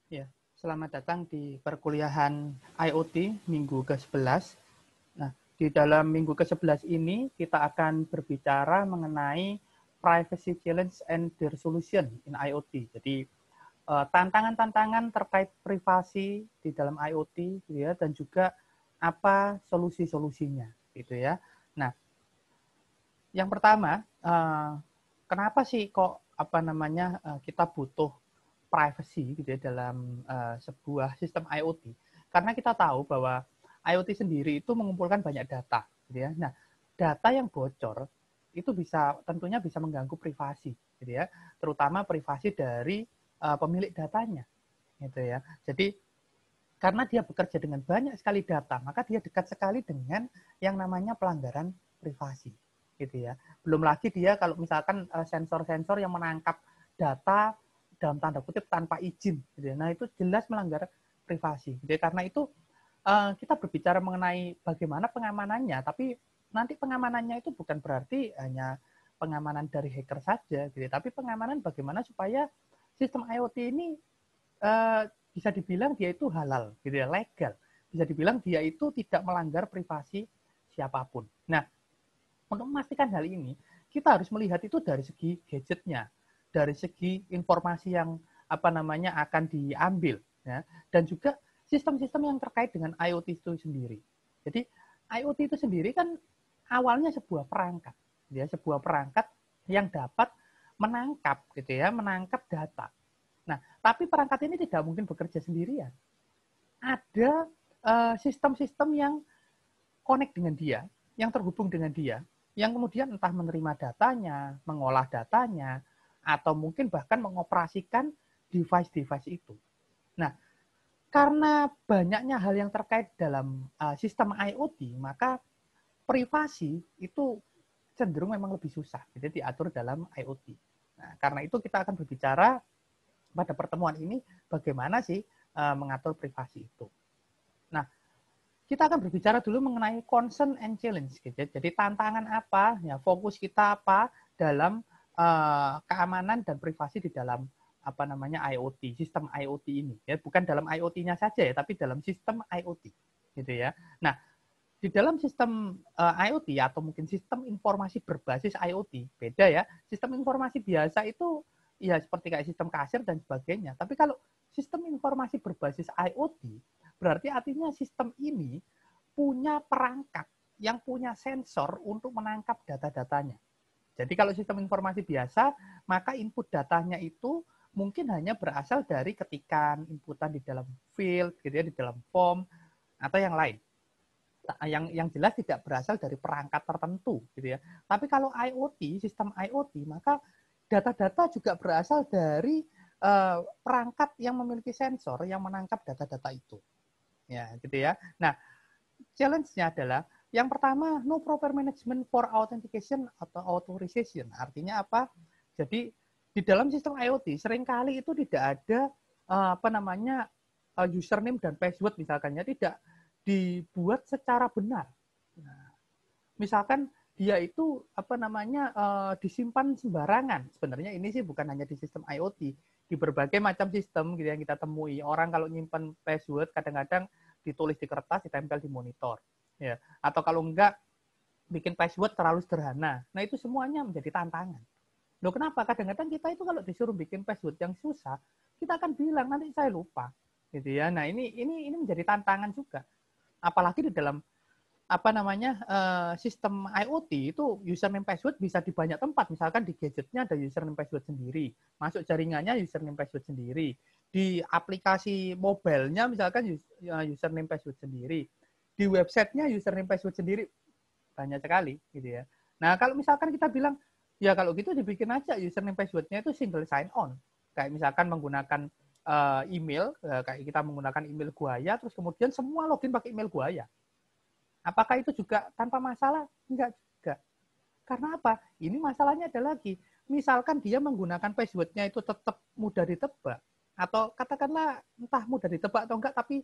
Ya, selamat datang di perkuliahan IoT minggu ke-11. Nah, di dalam minggu ke-11 ini kita akan berbicara mengenai privacy challenge and their solution in IoT. Jadi tantangan-tantangan terkait privasi di dalam IoT gitu ya, dan juga apa solusi-solusinya gitu ya. Nah, yang pertama, kenapa sih kok kita butuh privacy gitu ya dalam sebuah sistem IoT? Karena kita tahu bahwa IoT sendiri itu mengumpulkan banyak data, gitu ya. Nah, data yang bocor itu tentunya bisa mengganggu privasi, gitu ya, terutama privasi dari pemilik datanya, gitu ya. Jadi karena dia bekerja dengan banyak sekali data, maka dia dekat sekali dengan yang namanya pelanggaran privasi, gitu ya. Belum lagi dia kalau misalkan sensor-sensor yang menangkap data dalam tanda kutip tanpa izin, gitu ya. Nah itu jelas melanggar privasi. Gitu ya. Karena itu kita berbicara mengenai bagaimana pengamanannya, tapi nanti pengamanannya itu bukan berarti hanya pengamanan dari hacker saja, gitu ya. Tapi pengamanan bagaimana supaya sistem IoT ini eh, bisa dibilang dia itu halal, gitu ya, legal. Bisa dibilang dia itu tidak melanggar privasi siapapun. Nah, untuk memastikan hal ini, kita harus melihat itu dari segi gadgetnya, dari segi informasi yang akan diambil, ya, dan juga sistem-sistem yang terkait dengan IoT itu sendiri. Jadi IoT itu sendiri kan awalnya sebuah perangkat, ya, sebuah perangkat yang dapat menangkap data. Nah, tapi perangkat ini tidak mungkin bekerja sendirian. Ada sistem-sistem yang connect dengan dia, yang terhubung dengan dia, yang kemudian entah menerima datanya, mengolah datanya, atau mungkin bahkan mengoperasikan device-device itu. Nah, karena banyaknya hal yang terkait dalam sistem IoT, maka privasi itu cenderung memang lebih susah, jadi diatur dalam IoT. Nah, karena itu kita akan berbicara pada pertemuan ini bagaimana sih mengatur privasi itu. Nah, kita akan berbicara dulu mengenai concern and challenge gitu ya. Jadi tantangan apa, ya fokus kita apa dalam keamanan dan privasi di dalam IoT, sistem IoT ini ya, bukan dalam IoT-nya saja ya, tapi dalam sistem IoT gitu ya. Nah, di dalam sistem IoT atau mungkin sistem informasi berbasis IoT, beda ya. Sistem informasi biasa itu ya seperti kayak sistem kasir dan sebagainya. Tapi kalau sistem informasi berbasis IoT, berarti artinya sistem ini punya perangkat yang punya sensor untuk menangkap data-datanya. Jadi kalau sistem informasi biasa, maka input datanya itu mungkin hanya berasal dari ketikan, inputan di dalam field, gitu ya, di dalam form, atau yang lain. Yang jelas tidak berasal dari perangkat tertentu, gitu ya. Tapi kalau IoT, sistem IoT, maka data-data juga berasal dari perangkat yang memiliki sensor yang menangkap data-data itu. Ya, gitu ya. Nah, challenge-nya adalah yang pertama, no proper management for authentication atau authorization. Artinya apa? Jadi di dalam sistem IoT seringkali itu tidak ada username dan password misalkan ya, tidak dibuat secara benar. Nah, misalkan dia itu disimpan sembarangan. Sebenarnya ini sih bukan hanya di sistem IoT, di berbagai macam sistem gitu yang kita temui. Orang kalau nyimpan password kadang-kadang ditulis di kertas, ditempel di monitor. Ya. Atau kalau enggak bikin password terlalu sederhana. Nah, itu semuanya menjadi tantangan. Loh, kenapa? Kadang-kadang kita itu kalau disuruh bikin password yang susah, kita akan bilang nanti saya lupa. Gitu ya. Nah, ini menjadi tantangan juga. Apalagi di dalam sistem IoT itu username password bisa di banyak tempat. Misalkan di gadgetnya ada username password sendiri, masuk jaringannya username password sendiri, di aplikasi mobilenya misalkan username password sendiri, di websitenya username password sendiri, banyak sekali gitu ya. Nah kalau misalkan kita bilang ya kalau gitu dibikin aja username passwordnya itu single sign on, kayak misalkan menggunakan email, kayak kita menggunakan email Guaya, terus kemudian semua login pakai email Guaya. Apakah itu juga tanpa masalah? Enggak juga. Karena apa? Ini masalahnya ada lagi. Misalkan dia menggunakan passwordnya itu tetap mudah ditebak, atau katakanlah entah mudah ditebak atau enggak, tapi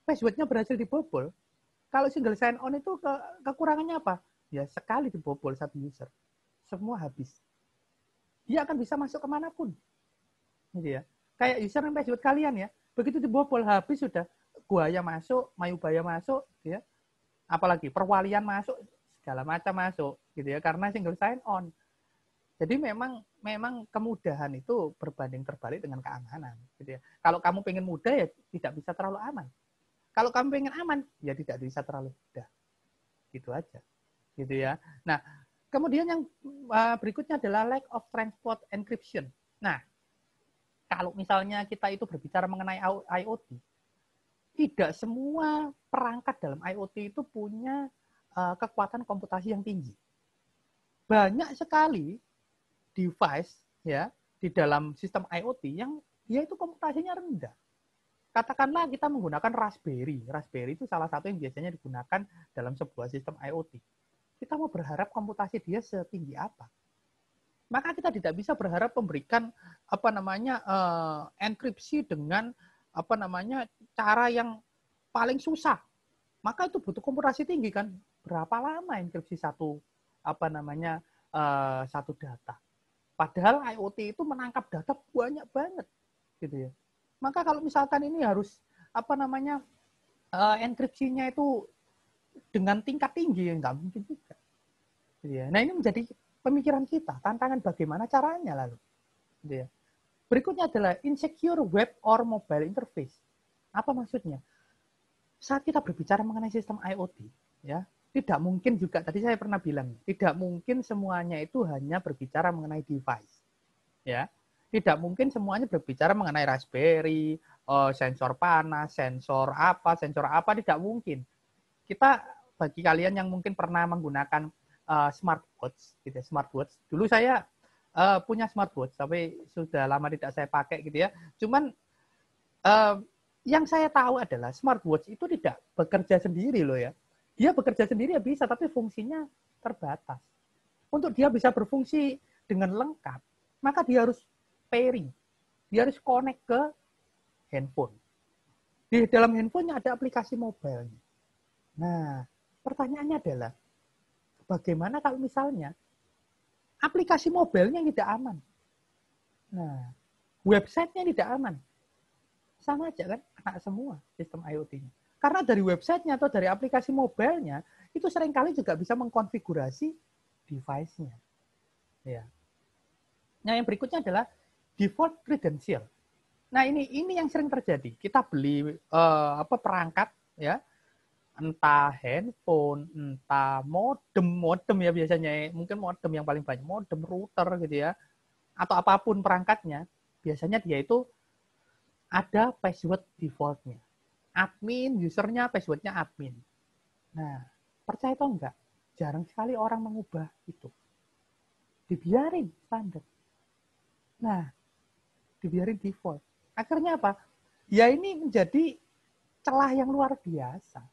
passwordnya berhasil dibobol. Kalau single sign on itu kekurangannya apa? Ya sekali dibobol satu user, semua habis. Dia akan bisa masuk kemanapun. Gitu ya. Kayak username password kalian ya. Begitu dibobol habis sudah buaya masuk, mayubaya masuk, ya. Apalagi perwalian masuk, segala macam masuk, gitu ya. Karena single sign on. Jadi memang kemudahan itu berbanding terbalik dengan keamanan, gitu ya. Kalau kamu pengen mudah ya tidak bisa terlalu aman. Kalau kamu pengen aman ya tidak bisa terlalu mudah. Gitu aja, gitu ya. Nah, kemudian yang berikutnya adalah lack of transport encryption. Nah, kalau misalnya kita itu berbicara mengenai IoT, tidak semua perangkat dalam IoT itu punya kekuatan komputasi yang tinggi. Banyak sekali device ya di dalam sistem IoT yang dia itu komputasinya rendah. Katakanlah kita menggunakan Raspberry. Raspberry itu salah satu yang biasanya digunakan dalam sebuah sistem IoT. Kita mau berharap komputasi dia setinggi apa? Maka kita tidak bisa berharap memberikan enkripsi dengan cara yang paling susah. Maka itu butuh komputasi tinggi kan? Berapa lama enkripsi satu satu data? Padahal IoT itu menangkap data banyak banget, gitu ya. Maka kalau misalkan ini harus enkripsinya itu dengan tingkat tinggi, nggak mungkin juga. Gitu ya. Nah ini menjadi pemikiran kita, tantangan bagaimana caranya lalu. Gitu ya. Berikutnya adalah insecure web or mobile interface. Apa maksudnya? Saat kita berbicara mengenai sistem IoT, ya tidak mungkin juga, tadi saya pernah bilang, tidak mungkin semuanya itu hanya berbicara mengenai device. Ya, tidak mungkin semuanya berbicara mengenai Raspberry, sensor panas, sensor apa, tidak mungkin. Kita, bagi kalian yang mungkin pernah menggunakan smartwatch, gitu ya, smartwatch. Dulu saya punya smartwatch, tapi sudah lama tidak saya pakai, gitu ya. Cuman yang saya tahu adalah smartwatch itu tidak bekerja sendiri loh ya. Dia bekerja sendiri ya bisa, tapi fungsinya terbatas. Untuk dia bisa berfungsi dengan lengkap, maka dia harus pairing. Dia harus connect ke handphone. Di dalam handphonenya ada aplikasi mobile. Nah, pertanyaannya adalah, bagaimana kalau misalnya aplikasi mobilenya tidak aman? Nah, websitenya tidak aman. Sama aja kan, kena semua sistem IoT-nya. Karena dari websitenya atau dari aplikasi mobilenya, itu seringkali juga bisa mengkonfigurasi device-nya. Ya. Nah, yang berikutnya adalah default credential. Nah, ini yang sering terjadi. Kita beli perangkat ya, entah handphone, entah modem ya biasanya, mungkin modem yang paling banyak, modem, router gitu ya, atau apapun perangkatnya, biasanya dia itu ada password defaultnya. Admin, usernya, passwordnya admin. Nah, percaya atau enggak, jarang sekali orang mengubah itu. Dibiarin standar. Nah, dibiarin default. Akhirnya apa? Ya ini menjadi celah yang luar biasa.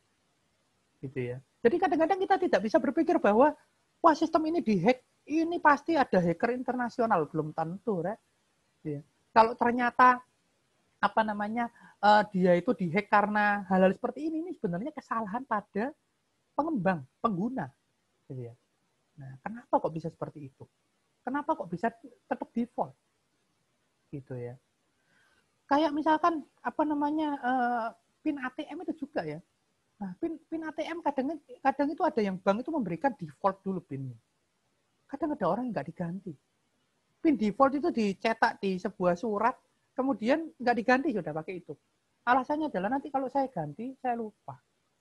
Gitu ya. Jadi kadang-kadang kita tidak bisa berpikir bahwa wah sistem ini dihack, ini pasti ada hacker internasional, belum tentu, Rek. Ya. Kalau ternyata dia itu dihack karena hal-hal seperti ini sebenarnya kesalahan pada pengembang, pengguna. Gitu ya. Nah, kenapa kok bisa seperti itu? Kenapa kok bisa tetap default? Gitu ya. Kayak misalkan PIN ATM itu juga ya. Nah, PIN ATM kadang itu ada yang bank itu memberikan default dulu PIN-nya. Kadang ada orang yang nggak diganti. PIN default itu dicetak di sebuah surat, kemudian nggak diganti sudah pakai itu. Alasannya adalah nanti kalau saya ganti, saya lupa.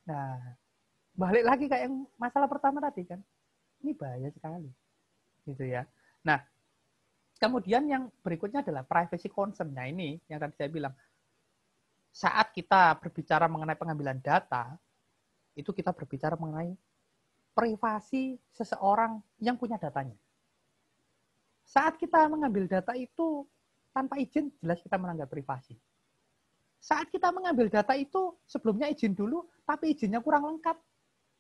Nah, balik lagi kayak yang masalah pertama tadi kan. Ini bahaya sekali. Gitu ya. Nah, kemudian yang berikutnya adalah privacy concern. Nah, ini yang tadi saya bilang. Saat kita berbicara mengenai pengambilan data, itu kita berbicara mengenai privasi seseorang yang punya datanya. Saat kita mengambil data itu tanpa izin, jelas kita melanggar privasi. Saat kita mengambil data itu sebelumnya izin dulu, tapi izinnya kurang lengkap,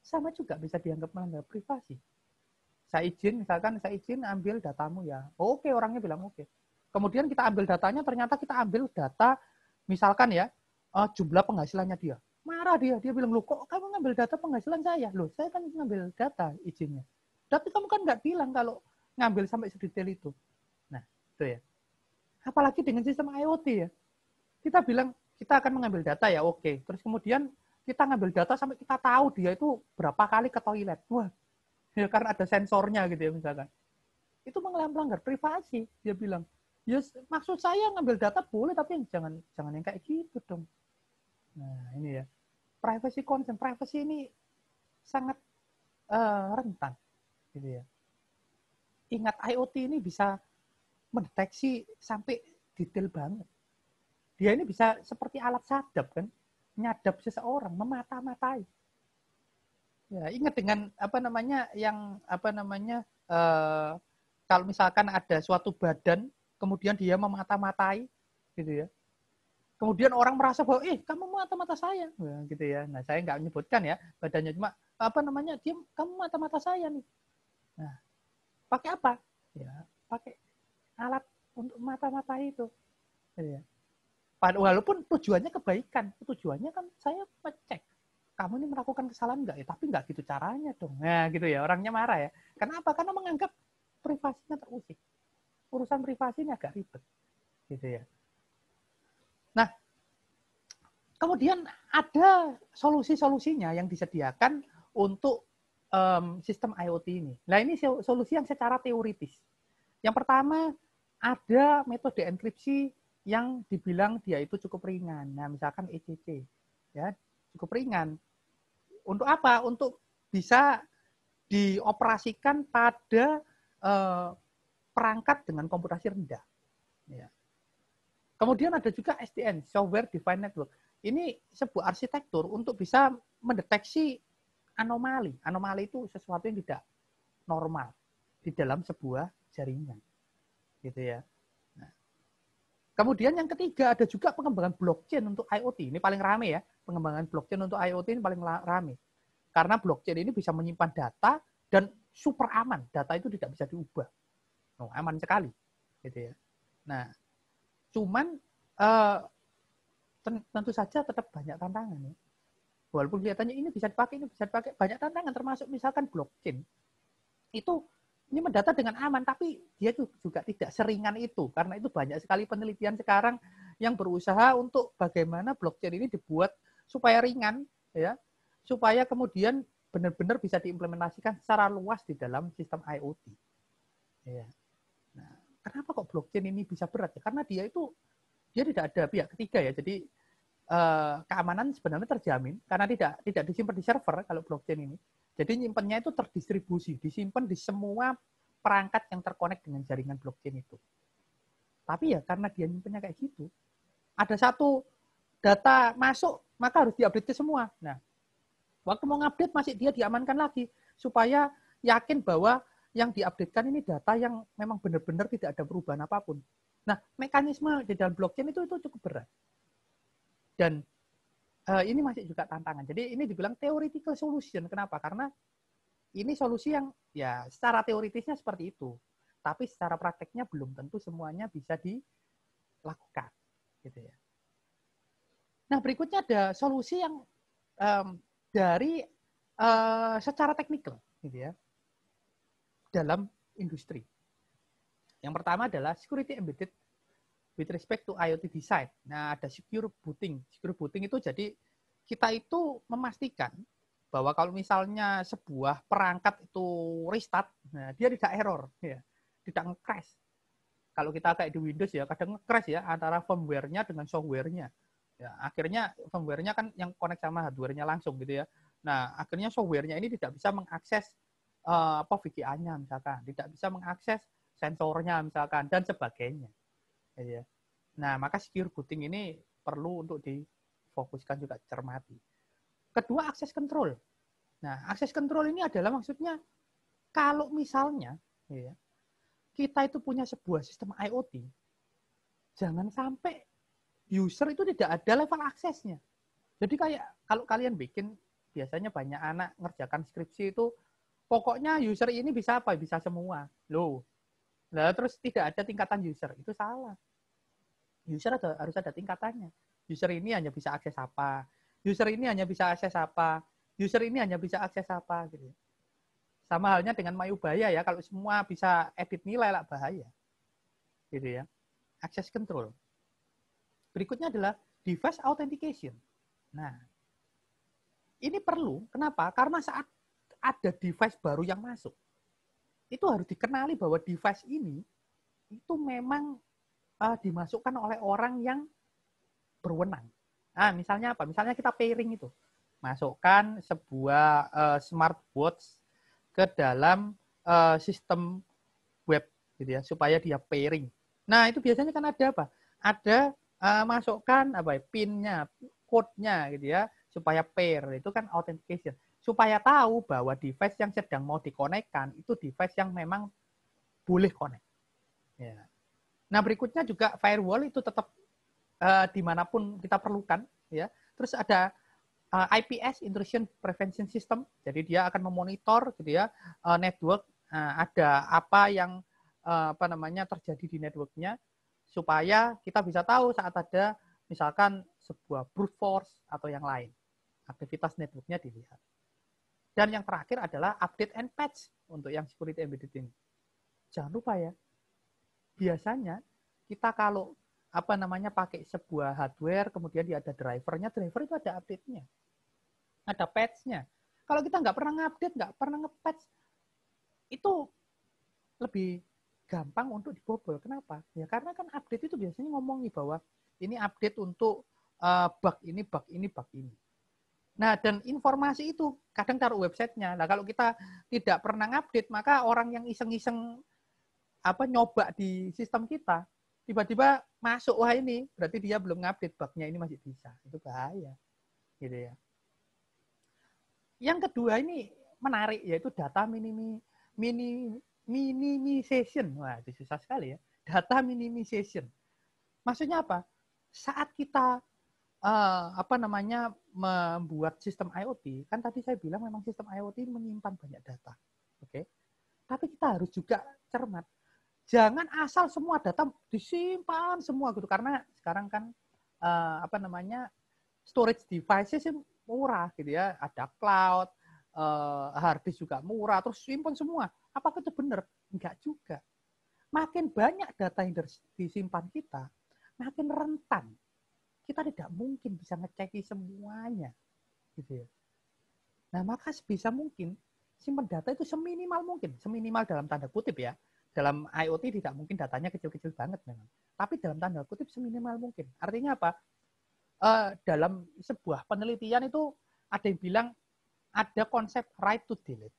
sama juga bisa dianggap melanggar privasi. Saya izin ambil datamu ya. Oke, orangnya bilang oke. Kemudian kita ambil datanya, ternyata kita ambil data, misalkan ya, jumlah penghasilannya dia. Marah dia bilang, loh kok kamu ngambil data penghasilan saya? Loh, saya kan ngambil data izinnya. Tapi kamu kan nggak bilang kalau ngambil sampai sedetail itu. Nah, itu ya. Apalagi dengan sistem IoT ya. kita akan mengambil data ya, oke. Terus kemudian kita ngambil data sampai kita tahu dia itu berapa kali ke toilet. Wah, ya karena ada sensornya gitu ya misalkan. Itu melanggar privasi, dia bilang. Ya maksud saya ngambil data boleh, tapi jangan yang kayak gitu dong. Nah ini ya, privacy concern, privacy ini sangat rentan, gitu ya. Ingat IoT ini bisa mendeteksi sampai detail banget. Dia ini bisa seperti alat sadap kan, nyadap seseorang, memata-matai. Ya, ingat dengan kalau misalkan ada suatu badan, kemudian dia memata-matai, gitu ya. Kemudian orang merasa bahwa, kamu mata-mata saya, nah, gitu ya. Nah, saya nggak menyebutkan ya badannya, cuma kamu mata-mata saya nih. Nah, pakai apa? Ya, pakai alat untuk mata-mata itu. Gitu ya. Walaupun tujuannya kebaikan, tujuannya kan saya ngecek kamu ini melakukan kesalahan enggak ya, tapi enggak gitu caranya dong. Nah, gitu ya, orangnya marah ya. Kenapa? Karena menganggap privasinya terusik. Urusan privasi ini agak ribet. Gitu ya. Nah, kemudian ada solusi-solusinya yang disediakan untuk sistem IoT ini. Nah, ini solusi yang secara teoritis. Yang pertama, ada metode enkripsi yang dibilang dia itu cukup ringan. Nah, misalkan ECC, ya, cukup ringan. Untuk apa? Untuk bisa dioperasikan pada perangkat dengan komputasi rendah. Ya. Kemudian ada juga SDN, Software Defined Network. Ini sebuah arsitektur untuk bisa mendeteksi anomali. Anomali itu sesuatu yang tidak normal di dalam sebuah jaringan. Gitu ya. Kemudian yang ketiga ada juga pengembangan blockchain untuk IoT. Ini paling rame ya. Pengembangan blockchain untuk IoT ini paling rame. Karena blockchain ini bisa menyimpan data dan super aman. Data itu tidak bisa diubah. Aman sekali. Gitu ya. Nah, cuman tentu saja tetap banyak tantangan. Ya. Walaupun kelihatannya ini bisa dipakai, banyak tantangan. Termasuk misalkan blockchain. Itu ini mendata dengan aman, tapi dia juga tidak seringan itu. Karena itu banyak sekali penelitian sekarang yang berusaha untuk bagaimana blockchain ini dibuat supaya ringan, ya, supaya kemudian benar-benar bisa diimplementasikan secara luas di dalam sistem IoT. Ya. Nah, kenapa kok blockchain ini bisa berat? Ya, karena dia tidak ada pihak ketiga ya. Jadi keamanan sebenarnya terjamin karena tidak disimpan di server kalau blockchain ini. Jadi nyimpennya itu terdistribusi, disimpan di semua perangkat yang terkonek dengan jaringan blockchain itu. Tapi ya karena dia nyimpennya kayak gitu, ada satu data masuk, maka harus diupdate ke semua. Nah, waktu mau ngupdate masih dia diamankan lagi, supaya yakin bahwa yang diupdatekan ini data yang memang benar-benar tidak ada perubahan apapun. Nah, mekanisme di dalam blockchain itu cukup berat. Dan ini masih juga tantangan. Jadi ini dibilang theoretical solution. Kenapa? Karena ini solusi yang ya secara teoritisnya seperti itu. Tapi secara prakteknya belum tentu semuanya bisa dilakukan. Gitu ya. Nah, berikutnya ada solusi yang dari secara teknikal. Gitu ya, dalam industri. Yang pertama adalah security embedded with respect to IoT design. Nah, ada secure booting. Secure booting itu jadi kita itu memastikan bahwa kalau misalnya sebuah perangkat itu restart, nah dia tidak error, ya, tidak nge-crash. Kalau kita kayak di Windows ya, kadang nge-crash ya antara firmware-nya dengan software-nya. Ya, akhirnya firmware-nya kan yang connect sama hardware-nya langsung gitu ya. Nah, akhirnya software-nya ini tidak bisa mengakses VGA-nya misalkan, tidak bisa mengakses sensornya misalkan dan sebagainya. Ya. Nah, maka secure booting ini perlu untuk difokuskan juga cermati. Kedua, akses control. Nah, akses control ini adalah maksudnya kalau misalnya ya, kita itu punya sebuah sistem IoT, jangan sampai user itu tidak ada level aksesnya. Jadi kayak kalau kalian bikin, biasanya banyak anak ngerjakan skripsi itu, pokoknya user ini bisa apa? Bisa semua. Loh, nah, terus tidak ada tingkatan user. Itu salah. User harus ada tingkatannya. User ini hanya bisa akses apa, user ini hanya bisa akses apa, user ini hanya bisa akses apa, gitu. Sama halnya dengan Mayubaya ya, kalau semua bisa edit nilai lah bahaya, gitu ya. Access control. Berikutnya adalah device authentication. Nah, ini perlu. Kenapa? Karena saat ada device baru yang masuk, itu harus dikenali bahwa device ini itu memang dimasukkan oleh orang yang berwenang. Nah, misalnya apa? Misalnya kita pairing itu. Masukkan sebuah smartwatch ke dalam sistem web gitu ya, supaya dia pairing. Nah, itu biasanya kan ada apa? Ada masukkan apa ya, PIN-nya, code-nya gitu ya, supaya pair. Itu kan authentication. Supaya tahu bahwa device yang sedang mau dikonekkan itu device yang memang boleh connect. Ya. Nah, berikutnya juga firewall itu tetap dimanapun kita perlukan. Ya. Terus ada IPS, Intrusion Prevention System. Jadi dia akan memonitor gitu ya, network, ada apa yang terjadi di networknya, supaya kita bisa tahu saat ada misalkan sebuah brute force atau yang lain, aktivitas networknya dilihat. Dan yang terakhir adalah update and patch untuk yang security embedded ini. Jangan lupa ya, biasanya kita kalau pakai sebuah hardware, kemudian dia ada drivernya, driver itu ada update-nya, ada patch-nya. Kalau kita nggak pernah ngupdate, nggak pernah nge-patch, itu lebih gampang untuk dibobol. Kenapa? Ya karena kan update itu biasanya ngomongi bahwa ini update untuk bug ini, bug ini, bug ini. Nah, dan informasi itu kadang taruh websitenya. Nah, kalau kita tidak pernah ngupdate, maka orang yang iseng-iseng nyoba di sistem kita, tiba-tiba masuk, wah ini berarti dia belum ngupdate, bugnya ini masih bisa. Itu bahaya. Gitu ya. Yang kedua ini menarik, yaitu data minimization. Wah, itu susah sekali ya. Data minimization. Maksudnya apa? Saat kita membuat sistem IoT, kan tadi saya bilang memang sistem IoT menyimpan banyak data. Oke. Tapi kita harus juga cermat. Jangan asal semua data disimpan semua gitu, karena sekarang kan storage devices murah gitu ya, ada cloud, hard disk juga murah, terus simpan semua. Apakah itu benar? Enggak juga. Makin banyak data yang disimpan kita, makin rentan. Kita tidak mungkin bisa ngeceki semuanya, gitu ya. Nah, maka sebisa mungkin simpan data itu seminimal mungkin, seminimal dalam tanda kutip ya. Dalam IoT tidak mungkin datanya kecil-kecil banget memang, tapi dalam tanda kutip seminimal mungkin. Artinya apa? Dalam sebuah penelitian itu ada yang bilang ada konsep right to delete.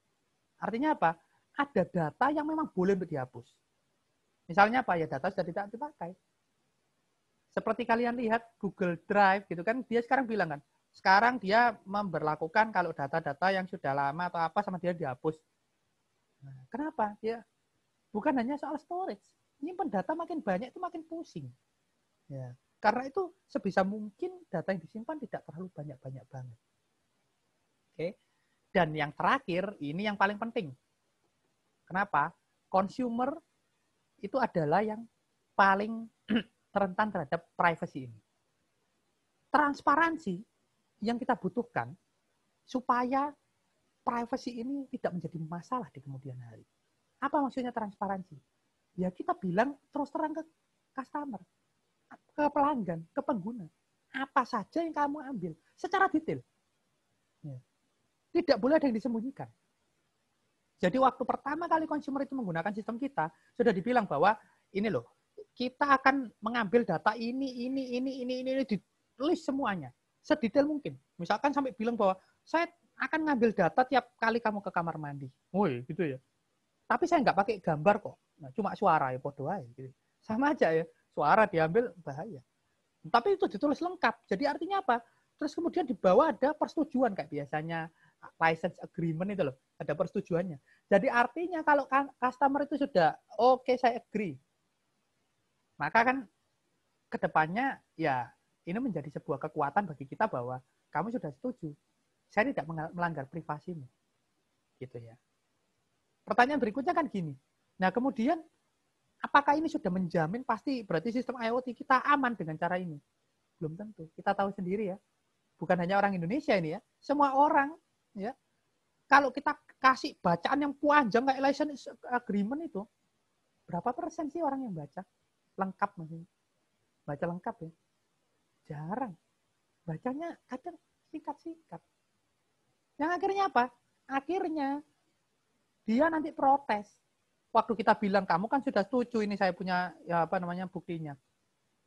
Artinya apa? Ada data yang memang boleh untuk dihapus. Misalnya apa? Ya data sudah tidak dipakai. Seperti kalian lihat Google Drive gitu kan, dia sekarang bilang kan, sekarang dia memberlakukan kalau data-data yang sudah lama atau apa sama dia dihapus. Nah, kenapa? Ya bukan hanya soal storage. Nyimpen data makin banyak itu makin pusing. Ya, karena itu sebisa mungkin data yang disimpan tidak terlalu banyak-banyak banget. Oke. Dan yang terakhir, ini yang paling penting. Kenapa? Consumer itu adalah yang paling rentan terhadap privacy ini. Transparansi yang kita butuhkan supaya privacy ini tidak menjadi masalah di kemudian hari. Apa maksudnya transparansi? Ya kita bilang terus terang ke customer, ke pelanggan, ke pengguna. Apa saja yang kamu ambil secara detail. Ya. Tidak boleh ada yang disembunyikan. Jadi waktu pertama kali consumer itu menggunakan sistem kita, sudah dibilang bahwa ini loh, kita akan mengambil data ini, ditulis semuanya, sedetail mungkin. Misalkan sampai bilang bahwa saya akan ngambil data tiap kali kamu ke kamar mandi. Woi, gitu ya. Tapi saya nggak pakai gambar kok. Nah, cuma suara ya, podo aja. Gitu. Sama aja ya, suara diambil bahaya. Tapi itu ditulis lengkap. Jadi artinya apa? Terus kemudian di bawah ada persetujuan kayak biasanya license agreement itu loh, ada persetujuannya. Jadi artinya kalau customer itu sudah oke, saya agree, maka kan kedepannya ya ini menjadi sebuah kekuatan bagi kita bahwa kamu sudah setuju, saya tidak melanggar privasimu, gitu ya. Pertanyaan berikutnya kan gini, nah kemudian apakah ini sudah menjamin pasti berarti sistem IoT kita aman dengan cara ini? Belum tentu. Kita tahu sendiri ya, bukan hanya orang Indonesia ini ya, semua orang ya. Kalau kita kasih bacaan yang panjang kayak license agreement itu, berapa persen sih orang yang baca? Lengkap maksudnya. Baca lengkap ya. Jarang. Bacanya kadang singkat-singkat. Yang akhirnya apa? Akhirnya dia nanti protes. Waktu kita bilang, kamu kan sudah setuju ini saya punya ya apa namanya buktinya.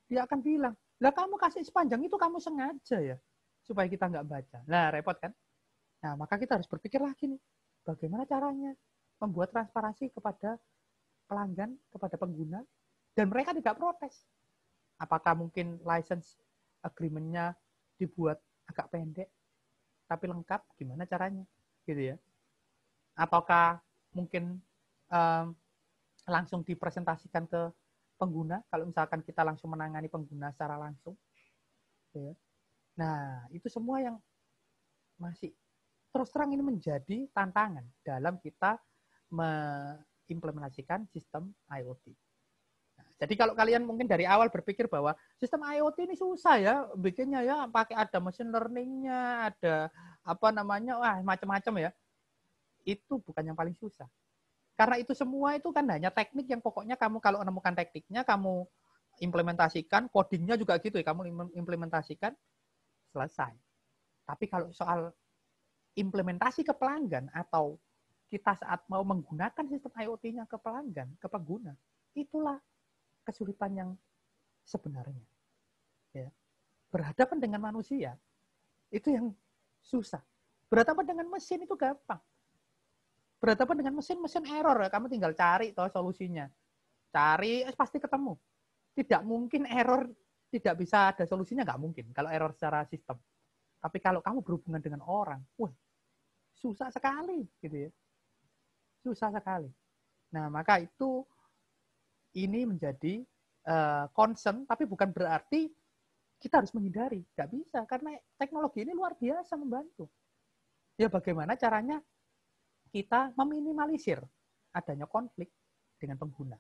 Dia akan bilang, lah kamu kasih sepanjang itu kamu sengaja ya, supaya kita nggak baca. Nah, repot kan? Nah, maka kita harus berpikir lagi nih, bagaimana caranya membuat transparansi kepada pelanggan, kepada pengguna, dan mereka tidak protes. Apakah mungkin license agreement-nya dibuat agak pendek, tapi lengkap, gimana caranya? Gitu ya. Ataukah mungkin langsung dipresentasikan ke pengguna, kalau misalkan kita langsung menangani pengguna secara langsung. Gitu ya. Nah, itu semua yang masih terus terang ini menjadi tantangan dalam kita mengimplementasikan sistem IoT. Nah, jadi kalau kalian mungkin dari awal berpikir bahwa sistem IoT ini susah ya bikinnya ya, pakai ada machine learning-nya, ada apa namanya, wah macam-macam ya. Itu bukan yang paling susah. Karena itu semua itu kan hanya teknik yang pokoknya kamu kalau menemukan tekniknya, kamu implementasikan, codingnya juga gitu ya, kamu implementasikan, selesai. Tapi kalau soal implementasi ke pelanggan atau kita saat mau menggunakan sistem IoT-nya ke pelanggan, ke pengguna, itulah kesulitan yang sebenarnya. Ya. Berhadapan dengan manusia, itu yang susah. Berhadapan dengan mesin itu gampang. Berhadapan dengan mesin error, kamu tinggal cari toh solusinya. Cari, pasti ketemu. Tidak mungkin error tidak bisa ada solusinya, nggak mungkin kalau error secara sistem. Tapi kalau kamu berhubungan dengan orang, wah, susah sekali, gitu ya. Susah sekali. Nah, maka itu ini menjadi concern, tapi bukan berarti kita harus menghindari. Nggak bisa, karena teknologi ini luar biasa membantu. Ya bagaimana caranya kita meminimalisir adanya konflik dengan pengguna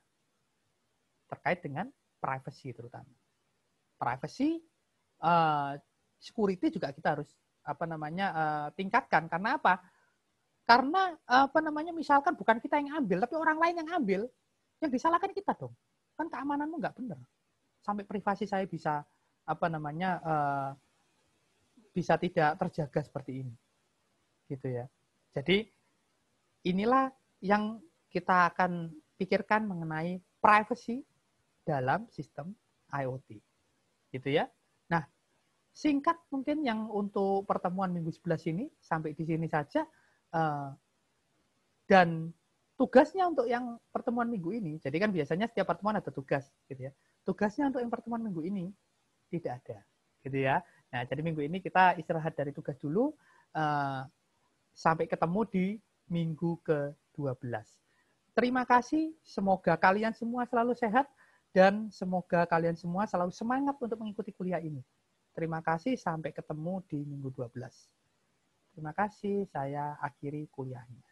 terkait dengan privacy terutama. Privacy, security juga kita harus apa namanya tingkatkan. Karena apa? Karena apa namanya misalkan bukan kita yang ambil, tapi orang lain yang ambil, yang disalahkan kita dong. Kan keamananmu nggak benar. Sampai privasi saya bisa apa namanya bisa tidak terjaga seperti ini, gitu ya. Jadi inilah yang kita akan pikirkan mengenai privacy dalam sistem IoT. Gitu ya. Nah, singkat mungkin yang untuk pertemuan minggu 11 ini, sampai di sini saja. Dan tugasnya untuk yang pertemuan minggu ini, jadi kan biasanya setiap pertemuan ada tugas. Gitu ya. Tugasnya untuk yang pertemuan minggu ini tidak ada. Gitu ya. Nah, jadi minggu ini kita istirahat dari tugas dulu. Sampai ketemu di minggu ke-12. Terima kasih, semoga kalian semua selalu sehat dan semoga kalian semua selalu semangat untuk mengikuti kuliah ini. Terima kasih, sampai ketemu di minggu 12. Terima kasih, saya akhiri kuliahnya.